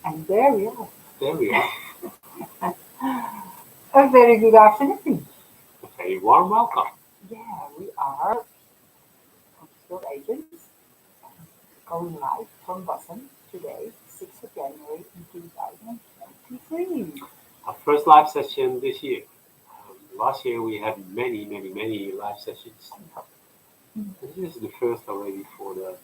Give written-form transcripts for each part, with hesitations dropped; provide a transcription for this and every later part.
And there we are. There we are. A very good afternoon. A very warm welcome. Yeah, we are Skilled Agents going live from Boston today, 6th of January in 2023. Our first live session this year. Last year we had many live sessions. This is the first already for the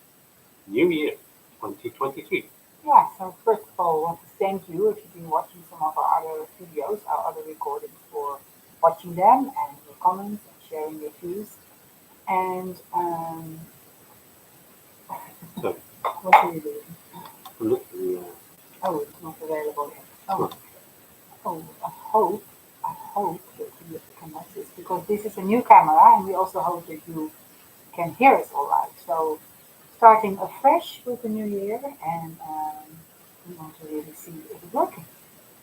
new year, 2023. Yeah, so first of all, I want to thank you if you've been watching some of our other videos, our other recordings, for watching them and your comments and sharing your views. And So, what are you doing? look, Oh, it's not available yet. Oh, huh, oh, I hope that you can watch this because this is a new camera, and we also hope that you can hear us all right. So, starting afresh with the new year, and we want to really see if it's working.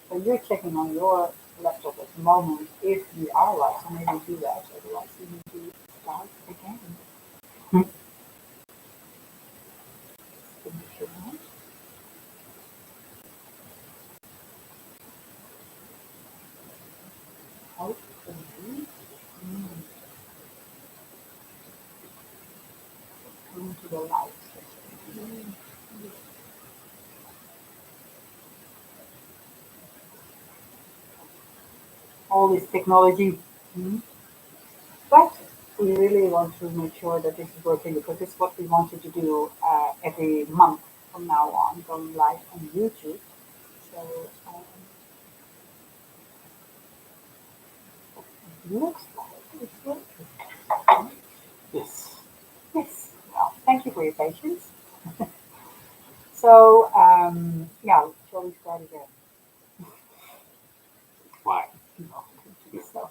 So you're checking on your laptop at the moment if you are live, so maybe do that. Otherwise, you need to start again. Hmm. Finish your mind. Hopefully, mm, into the live session. All this technology. Mm. But we really want to make sure that this is working because this is what we wanted to do every month from now on, going live on YouTube. So it looks like it's working. yes. Yes. Well, thank you for your patience. So yeah, shall we start again? Why? No, so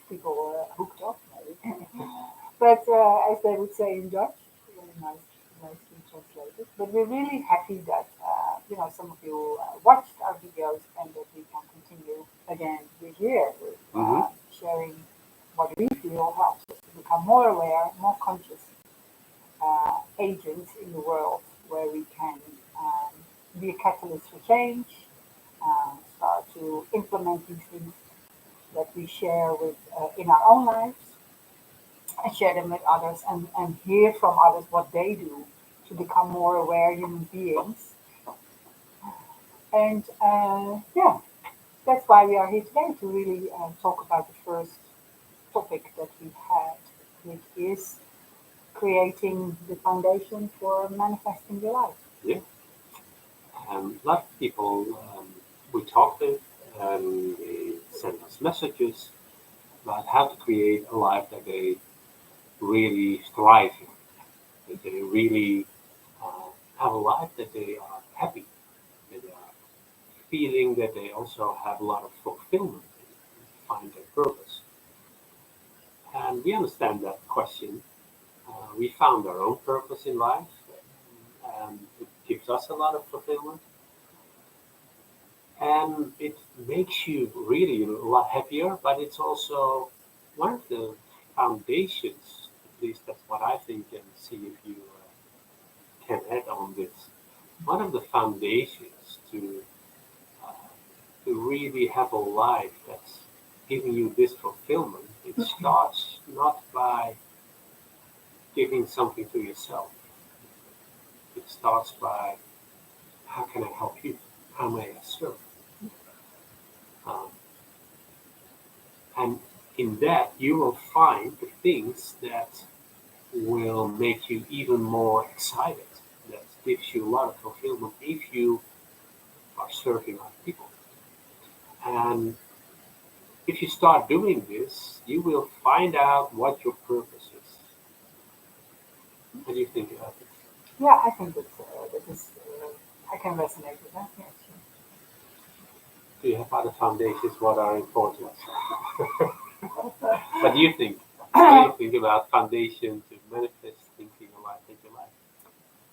people were hooked up maybe. But as they would say in Dutch, very nice, nicely translated. But we're really happy that some of you watched our videos and that we can continue again this year with Mm-hmm. sharing what we feel helps us to become more aware, more conscious agents in the world, where we can um, be a catalyst for change, start to implement these things that we share with in our own lives and share them with others and hear from others what they do to become more aware human beings. And yeah, that's why we are here today to really talk about the first topic that we had, which is creating the foundation for manifesting your life. Yeah. A lot of people we talk with they send us messages about how to create a life that they really thrive in, that they really have a life that they are happy, that they are feeling that they also have a lot of fulfillment and find their purpose. And we understand that question. We found our own purpose in life, and it gives us a lot of fulfillment, and it makes you really a lot happier. But it's also one of the foundations, at least that's what I think, and see if you can add on this. One of the foundations uh, to really have a life that's giving you this fulfillment, it starts not by giving something to yourself. It starts by how can I help you? How may I serve? Um, and in that, you will find the things that will make you even more excited, that gives you a lot of fulfillment if you are serving other people. And if you start doing this, you will find out what your purpose is. What do you think about it? Yeah, I think that is, I can resonate with that. Yes. Do you have other foundations what are important? What do you think? What do you think about foundation to manifest thinking a life into life?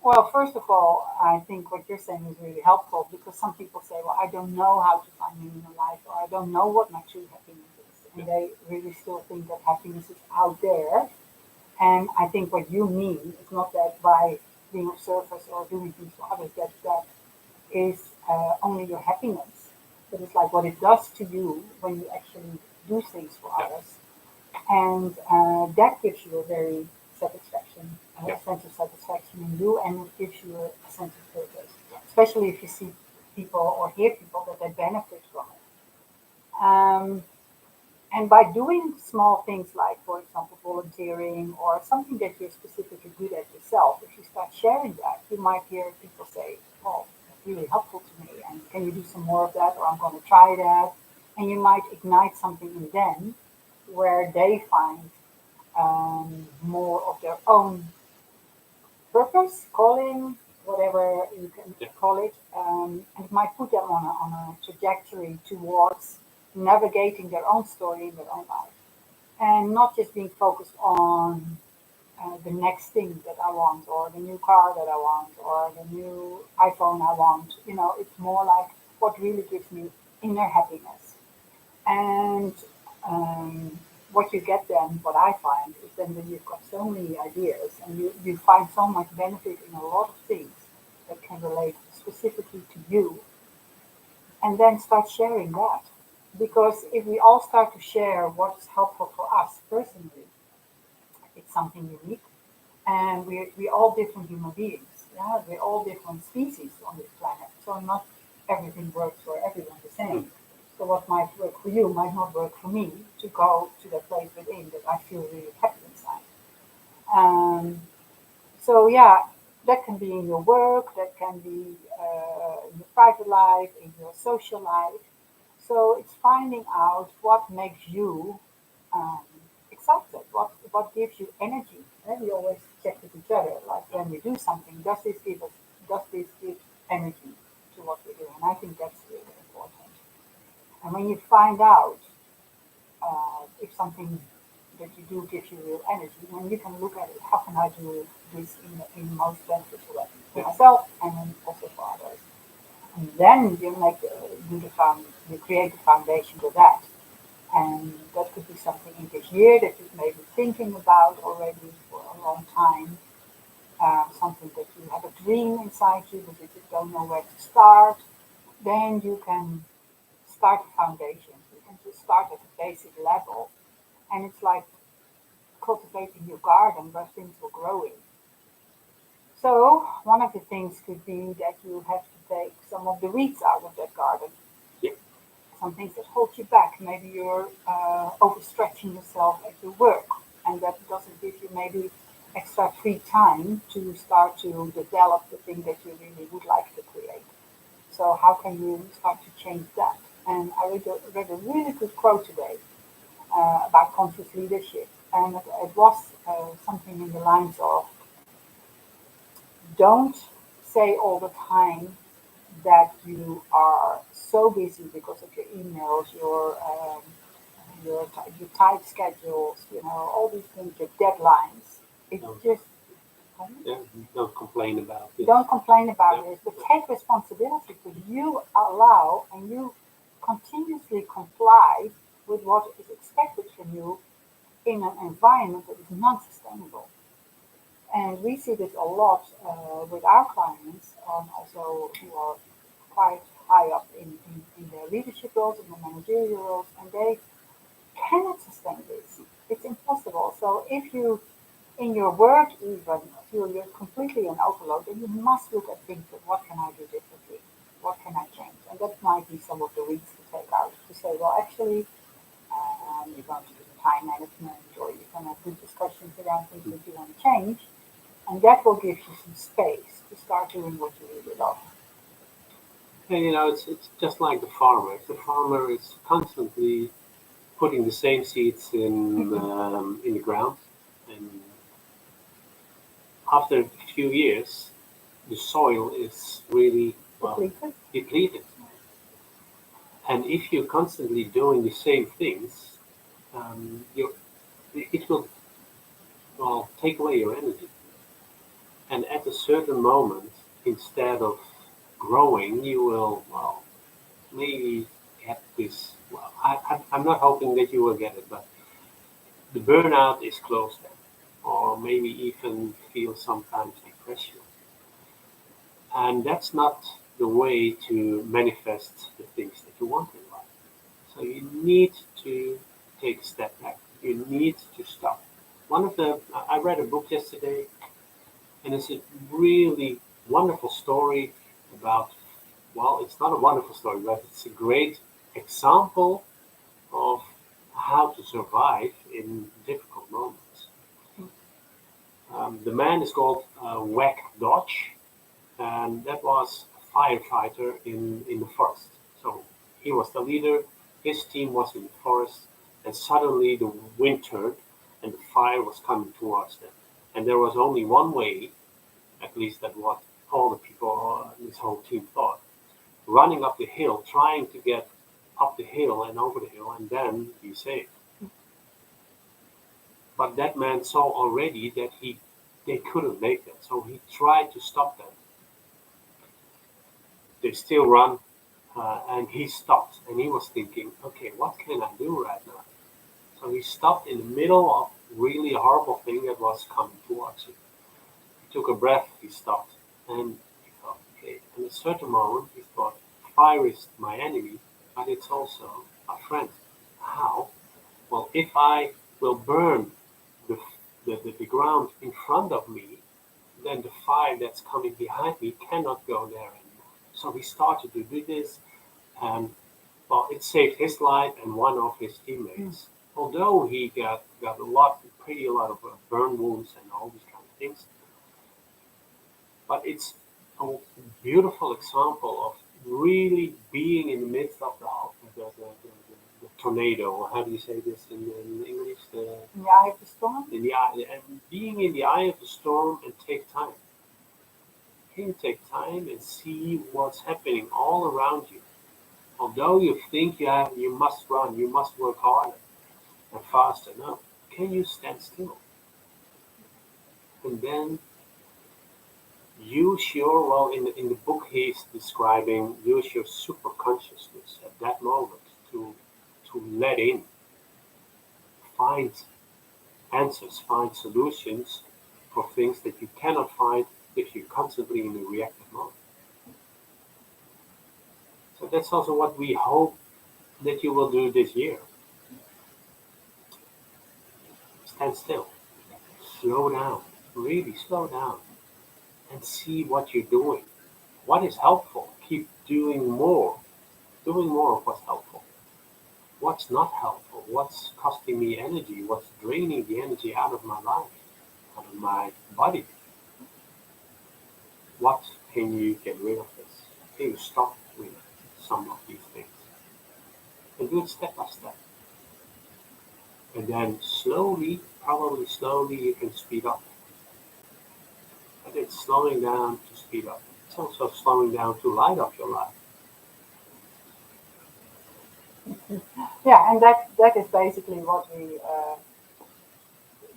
Well, first of all, I think what you're saying is really helpful because some people say, well, I don't know how to find meaning in life, or I don't know what my true happiness is. Yeah. And they really still think that happiness is out there. And I think what you mean is not that by being of service or doing things for others, that is only your happiness, but it's like what it does to you when you actually do things for Yeah. others. And that gives you a very satisfaction, Yeah. a sense of satisfaction in you, and it gives you a sense of purpose, especially if you see people or hear people that they benefit from it. And by doing small things like, for example, volunteering or something that you're specifically good at yourself, if you start sharing that, you might hear people say, "Oh, that's really helpful to me, and can you do some more of that?" Or "I'm going to try that." And you might ignite something in them where they find more of their own purpose, calling, whatever you can Yeah. call it, and it might put them on a trajectory towards navigating their own story in their own life, and not just being focused on the next thing that I want, or the new car that I want, or the new iPhone I want. You know, it's more like what really gives me inner happiness. And um, what you get then, what I find, is then that you've got so many ideas and you find so much benefit in a lot of things that can relate specifically to you, and then start sharing that. Because if we all start to share what's helpful for us personally, it's something unique. And we're all different human beings. Yeah? We're all different species on this planet. So not everything works for everyone the Mm. same. So what might work for you might not work for me to go to the place within that I feel really happy inside. Um, so yeah, that can be in your work, that can be in your private life, in your social life. So it's finding out what makes you um, excited, what gives you energy. And we always check with each other, like when we do something, does this give energy to what we're doing? And I think that's really important. And when you find out if something that you do gives you real energy, then you can look at it. How can I do this in most beneficial way for Yeah. myself and then also for others? And then you make you create the foundation for that. And that could be something in this year that you've maybe thinking about already for a long time. Something that you have a dream inside you, but you just don't know where to start. Then you can start a foundation. You can just start at a basic level, and it's like cultivating your garden where things will grow in. So one of the things could be that you have to take some of the weeds out of that garden, Yeah. some things that hold you back. Maybe you're overstretching yourself at your work, and that doesn't give you maybe extra free time to start to develop the thing that you really would like to create. So how can you start to change that? And I read a really good quote today about conscious leadership, and it was something in the lines of, don't say all the time that you are so busy because of your emails, your tight schedules, you know, all these things, your deadlines. It's No. just Yeah. Don't complain about it. don't complain about Yeah. it, but take responsibility because you allow and you continuously comply with what is expected from you in an environment that is non-sustainable. And we see this a lot with our clients, also who are quite high up in their leadership roles, in the managerial roles, and they cannot sustain this. It's impossible. So if you, in your work even, feel you're completely on overload, then you must look at things like what can I do differently? What can I change? And that might be some of the weeks to take out to say, well, actually, you're going to do time management or you can have good discussions around things that you want to change. And that will give you some space to start doing what you really love. And it's just like the farmer. If the farmer is constantly putting the same seeds in the ground, and after a few years, the soil is really Depleted. depleted. And if you're constantly doing the same things, it will take away your energy. And at a certain moment, instead of growing, you will maybe get this. Well, I'm not hoping that you will get it, but the burnout is close then, or maybe even feel sometimes depression. And that's not the way to manifest the things that you want in life. So you need to take a step back. You need to stop. I read a book yesterday, and it's a really wonderful story about, well, it's not a wonderful story, but it's a great example of how to survive in difficult moments. The man is called Wack Dodge, and that was a firefighter in the forest. So he was the leader, his team was in the forest, and suddenly the wind turned and the fire was coming towards them. And there was only one way, at least that's what all the people, this whole team thought, running up the hill, trying to get up the hill and over the hill and then be safe. But that man saw already that they couldn't make that, so he tried to stop them. They still run, and he stopped, and he was thinking, okay, what can I do right now? So he stopped in the middle of really a horrible thing that was coming towards him. He took a breath, he stopped, and he thought, okay. In a certain moment, he thought, fire is my enemy, but it's also my friend. How? Well, if I will burn the, the ground in front of me, then the fire that's coming behind me cannot go there anymore. So he started to do this, and well, it saved his life and one of his teammates. Although he got a lot of burn wounds and all these kind of things, but it's a beautiful example of really being in the midst of the tornado. How do you say this in English? In the eye of the storm? In the eye, and being in the eye of the storm and take time. Can you take time and see what's happening all around you? Although you think you must run, you must work harder and faster. No, can you stand still and then use your, well, in the book he's describing, use your super consciousness at that moment to let in, find answers, find solutions for things that you cannot find if you're constantly in the reactive mode. So that's also what we hope that you will do this year. Stand still, slow down, really slow down, and see what you're doing. What is helpful? Keep doing more of what's helpful. What's not helpful? What's costing me energy? What's draining the energy out of my life, out of my body? What can you get rid of this? Can you stop with some of these things? And do it step by step. And then slowly, probably slowly, you can speed up. But it's slowing down to speed up. It's also slowing down to light up your life. Yeah, and that is basically what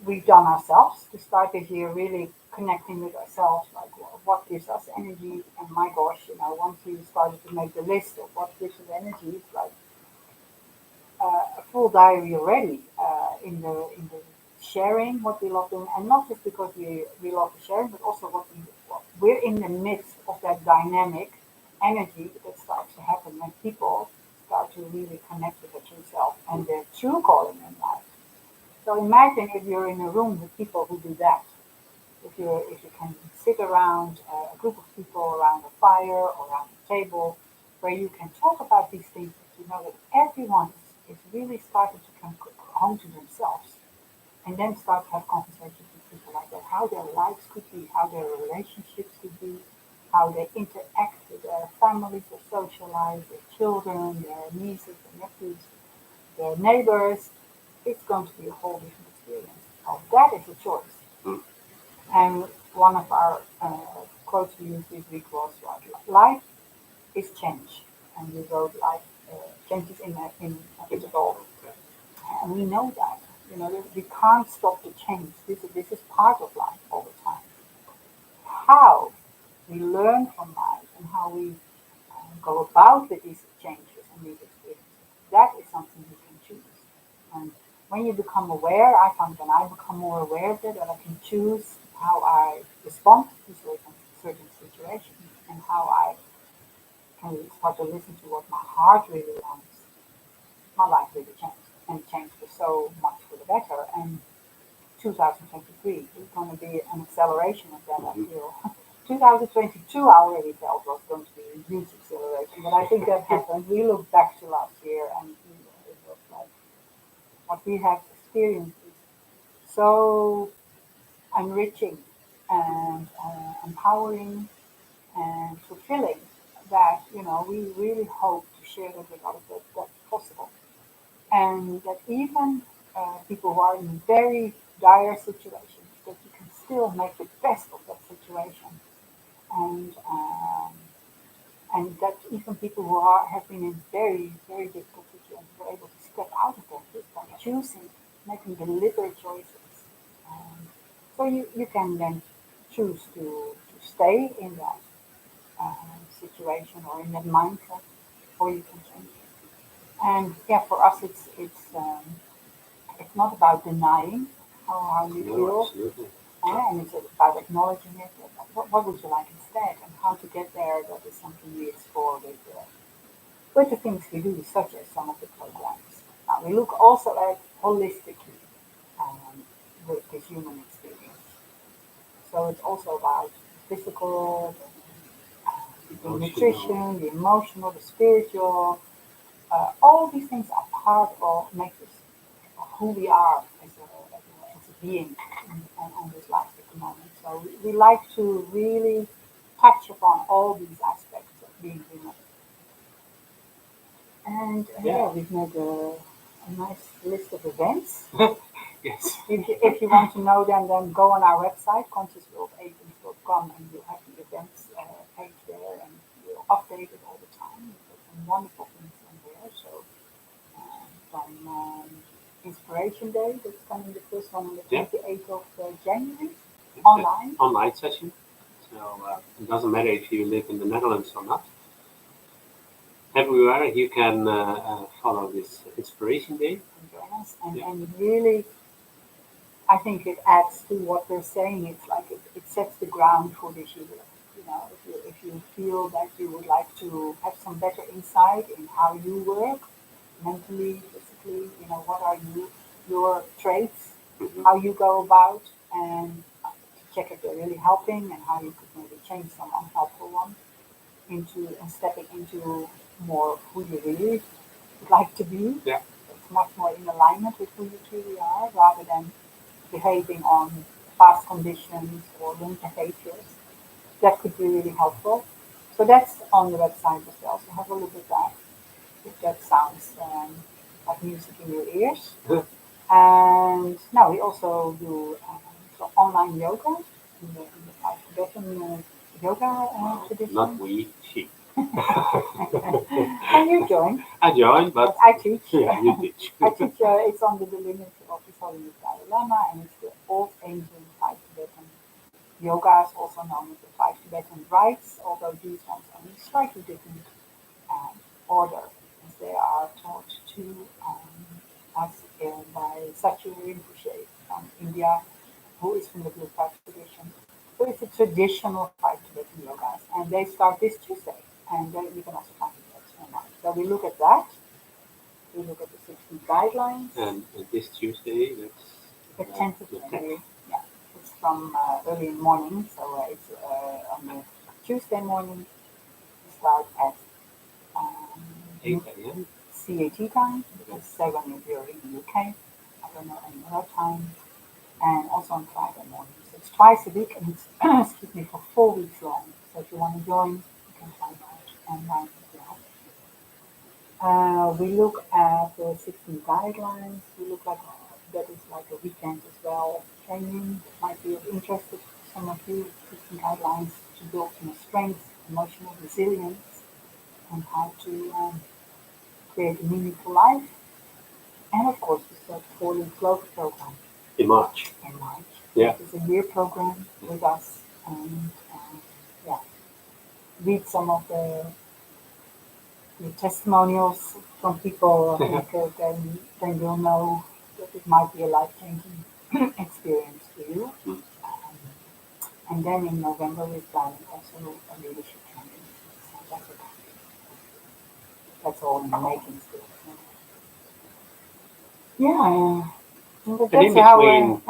we've done ourselves to start this year, really connecting with ourselves, like what gives us energy. And my gosh, once we started to make the list of what gives us energy, it's like a full diary already in the sharing what we love doing, and not just because we love the sharing, but also we're in the midst of that dynamic energy that starts to happen when people start to really connect with their true self and their true calling in life. So imagine if you're in a room with people who do that. If you can sit around a group of people around a fire or around a table where you can talk about these things, that you know that everyone is really starting to come home to themselves and then start to have conversations with people like that, how their lives could be, how their relationships could be, how they interact with their families, their social lives, their children, their nieces, their nephews, their neighbors. It's going to be a whole different experience. Now, that is a choice. Mm. And one of our quotes we used this week was, life is change. And we wrote life changes in interval. And we know that. We can't stop the change. This is part of life all the time. How we learn from life and how we go about with these changes and these experiences, that is something you can choose. And when you become aware, I find when I become more aware of it, that I can choose how I respond to certain situations and how I and really start to listen to what my heart really wants, my life really changed, and changed for so much for the better. And 2023 is going to be an acceleration of that, I Mhm. feel. 2022, I already felt was going to be a huge acceleration, but I think that happened. We look back to last year, and it was like what we have experienced is so enriching and empowering and fulfilling that we really hope to share that with others, that that's possible, and that even people who are in very dire situations, that you can still make the best of that situation, and and that even people who have been in very very difficult situations were able to step out of that just by choosing, making deliberate choices. Um, so you can then choose to stay in that situation or in that mindset, or you can change it. And yeah, for us, it's not about denying how you No, feel, absolutely. and it's about acknowledging it. What would you like instead, and how to get there? That is something we explore with the things we do, such as some of the programs. Now, we look also at holistically um, with the human experience. So it's also about physical, the Emotional. nutrition, the emotional, the spiritual. All these things are part of make us who we are as a being on this life at the moment. So we like to really touch upon all these aspects of being human. And Yeah. yeah, we've made a nice list of events. Yes. If you want to know them, then go on our website, consciousworldagents.com, and you'll have the events page there, and we'll update it all the time. There's some wonderful things on there. So from Inspiration Day, that's coming, the first one on the Yeah. 28th of January, It's an online. online session. So it doesn't matter if you live in the Netherlands or not. Everywhere you can follow this Inspiration Day. And join us. And, Yeah. and really, I think it adds to what we're saying. It's like it sets the ground for this year. If you feel that you would like to have some better insight in how you work mentally, physically, what are your traits, Mhm. how you go about, and to check if they're really helping, and how you could maybe change some unhelpful ones and stepping into more of who you really would like to be. Yeah. It's much more in alignment with who you truly are, rather than behaving on past conditions or learned behaviors. That could be really helpful. So that's on the website as well. So have a look at that if that sounds like music in your ears. And now we also do so online yoga in the five Tibetan yoga tradition. Not we, she. And you join. I joined, but I teach. yeah, you teach. I teach. It's under the lineage of His Holiness Dalai Lama, and it's the old ancient five Tibetan yogas, also known as the five Tibetan rites. Although these ones are in slightly different order, as they are taught to us by Sakyong Rinpoche from India, who is from the Blue Path tradition. So it's a traditional five Tibetan yogas, and they start this Tuesday, and then you can also find it online. So we look at that. We look at the 16 guidelines. And this Tuesday, that's The 10th of the 10th. January, yeah, it's from early in the morning, so it's on the Tuesday morning. We start at 8 a.m. CAT time, because 7 if you're in the UK. I don't know any other time. And also on Friday morning. So it's twice a week, and it's excuse me, for 4 weeks long. So if you want to join, you can find out online as well. We look at the 16 guidelines. We look like that is like a weekend as well of training that might be of interest to some of you. 16 guidelines to build strength, emotional resilience, and how to create a meaningful life. And of course, we start 4-week growth program In March. in March. Yeah. It's a year program with us, and yeah, read some of the testimonials from people. I think then you'll know that it might be a life-changing experience for you. Mm. And then in November, we're planning also a leadership training in South Africa. that's all in the making still. Yeah, but And in that's how between,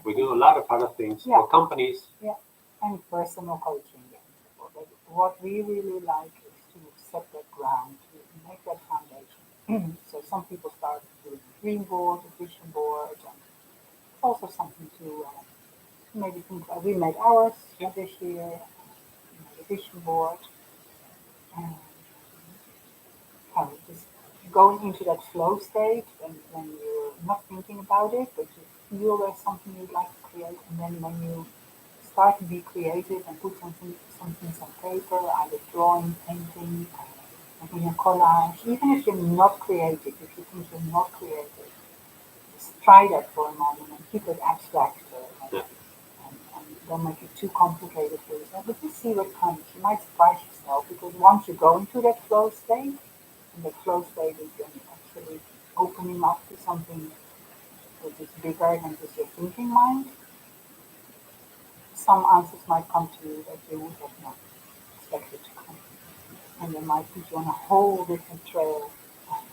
we do a lot of other things yeah, for companies. yeah, and personal coaching. Yeah. But what we really like is to set that ground, to make that foundation. So some people start with a dream board, a vision board, and it's also something to maybe think about. We made ours Yeah. this year, we made a vision board, and just going into that flow state when you're not thinking about it, but you feel there's something you'd like to create, and then when you start to be creative and put some things on paper, either drawing, painting, making a collage, even if you're not creative, if you think you're not creative, just try that for a moment and keep it abstract Yeah. and don't make it too complicated for yourself, but just see what comes. You might surprise yourself because once you go into that flow state, and the flow state is then actually opening up to something which is bigger than just your thinking mind, some answers might come to you that you would have not expected to come. And they might put you on a whole different trail um,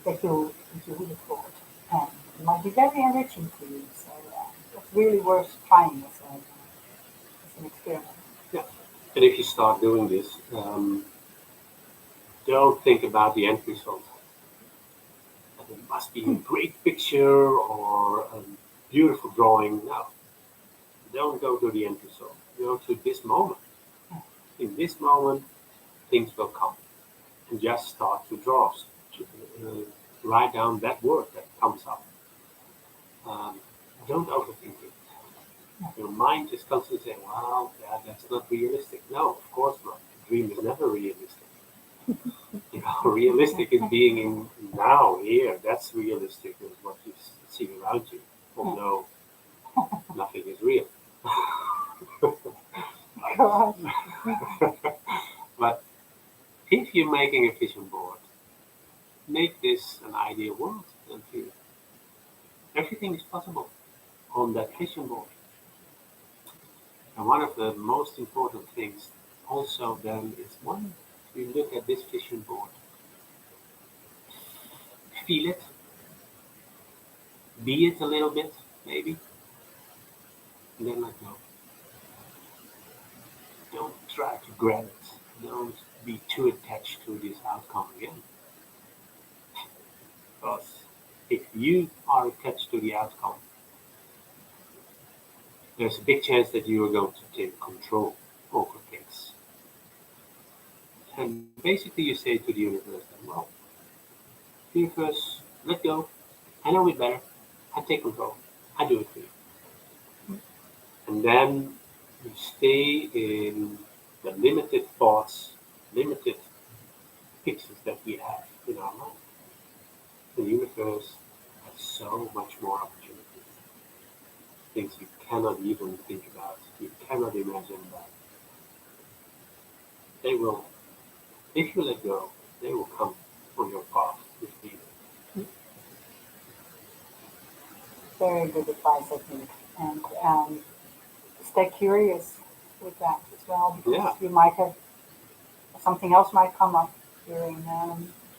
that you would have thought. And it might be very enriching for you. So it's really worth trying as an experiment. Yeah. And if you start doing this, don't think about the end result. That it must be a great picture or a beautiful drawing. No, don't go to the end result. Go to this moment. In this moment, things will come. And just start to draw. To, write down that word that comes up. Um, don't overthink it. Your mind is constantly saying, "Well, that's not realistic." No, of course not. The dream is never realistic. Realistic is being in now, here. That's realistic, is what you see around you. Although nothing is real. Gosh. But if you're making a vision board, make this an ideal world and feel everything is possible on that vision board. And one of the most important things also then is one, you look at this vision board, feel it, be it a little bit, maybe, and then let go. Don't try to grab it. Don't be too attached to this outcome again. Because if you are attached to the outcome, there's a big chance that you are going to take control over things. And basically, you say to the universe, then, well, universe, let go. I know it better. I take control. I do it for you. And then you stay in the limited thoughts, limited pictures that we have in our mind. The universe has so much more opportunities, things you cannot even think about, you cannot imagine that. They will, if you let go, they will come on your path if needed. Very good advice, I think. And stay curious with that as well, because Yeah, you might have something else might come up during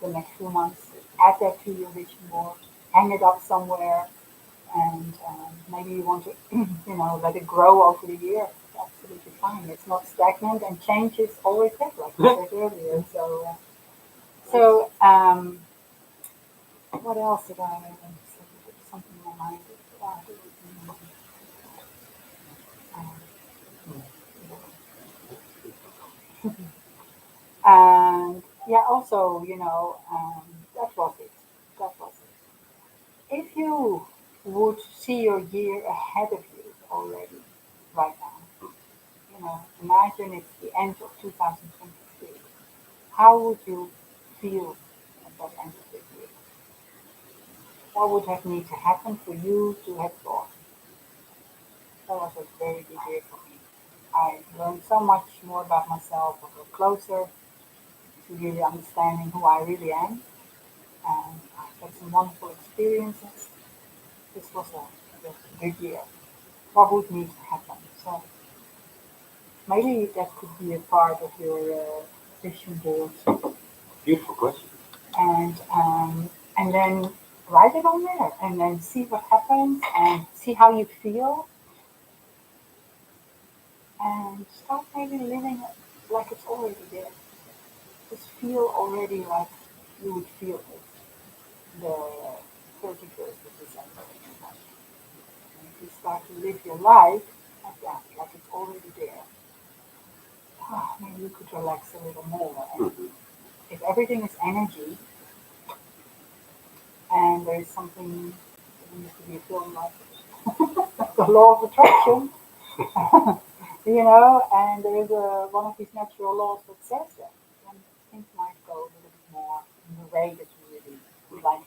the next few months. Add that to your vision board, hang it up somewhere, and maybe you want to, let it grow over the year. Absolutely fine. It's not stagnant, and change is always good, like you said earlier. So, what else did I say? Something in my mind. And yeah, also, that was it. That was it. If you would see your year ahead of you already, right now, imagine it's the end of 2023. How would you feel at that end of the year? What would have need to happen for you to have thought? That was a very big year for me. I learned so much more about myself. I got closer to really understanding who I really am. And I've had some wonderful experiences. This was a good year. What would need to happen? So maybe that could be a part of your vision board Beautiful question. And then write it on there, and then see what happens, and see how you feel, and start maybe living it like it's already there. Just feel already like you would feel it the 31st of December. And if you start to live your life like that, like it's already there, maybe you could relax a little more. And Hmm. if everything is energy, and there is something, there needs to be a film like the law of attraction, and there is one of these natural laws that says that, then things might go a little bit more in the way that you really would like it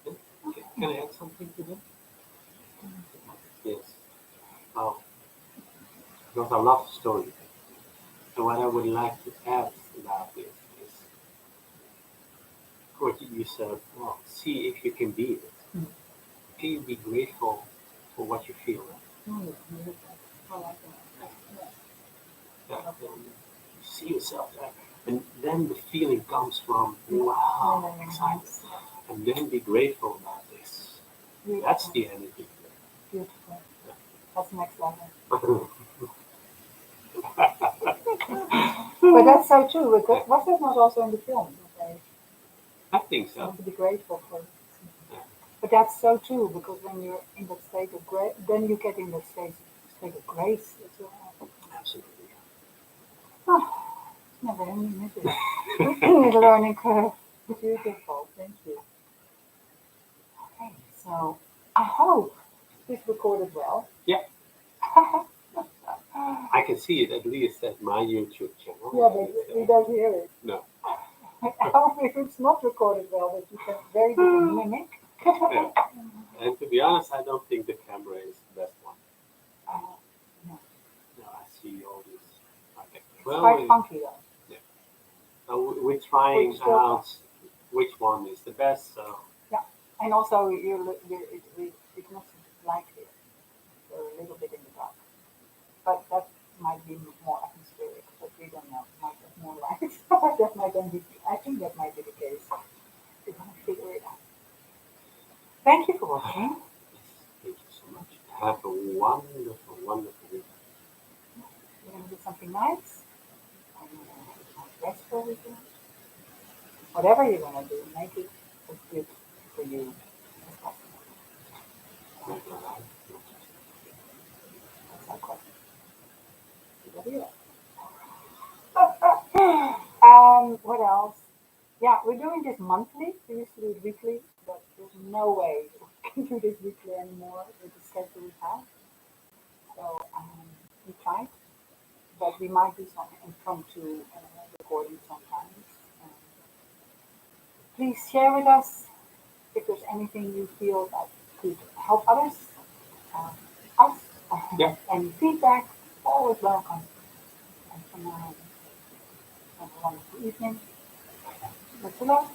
to go. Can I add something to that? Yes. Oh, because I love the story. And what I would like to add about this is what you said, well, see if you can be it. Mm. Can you be grateful for what you feel? Beautiful. I like that. Yeah. Yeah, and you see yourself there. And then the feeling comes from, wow, excited. And then be grateful about this. That's Beautiful. the energy. Beautiful. That's next level. But that's so true. Because was that not also in the film? Okay. I think so. To be grateful for. Yeah, But that's so true because when you're in that state of grace, then you get in that state of grace as well. absolutely. Oh, it's never ending, is it? Learning curve. Beautiful. Thank you. Okay, so I hope this recorded well. Yeah, I can see it at least at my YouTube channel. Yeah, but we don't hear it. No. I hope if it's not recorded well that you can very good mimic. Yeah. And to be honest, I don't think the camera is the best one. Uh, no, No, I see all this. Okay. it's Well, quite funky though. yeah. We're trying Which still, out which one is the best. So yeah, and also it's not light here, so a little bit in the dark. But that might be more atmospheric, but we don't know. Might have more light. That might then be. I think that might be the case. We're gonna figure it out. Thank you for watching. yes, thank you so much. Have a wonderful, wonderful week. We're gonna do something nice. And we're gonna have a nice restful weekend. Whatever you're gonna do, make it as good for you as possible. Make your life not That's our question. Everybody else. What else? Yeah, we're doing this monthly. We used to do it weekly, but there's no way we can do this weekly anymore with the schedule we have. So we tried, but we might do some impromptu recording sometimes. Um, Please share with us if there's anything you feel that could help others, uh, us, Yeah. any feedback, always welcome. And for now, have a wonderful evening. Lots of love.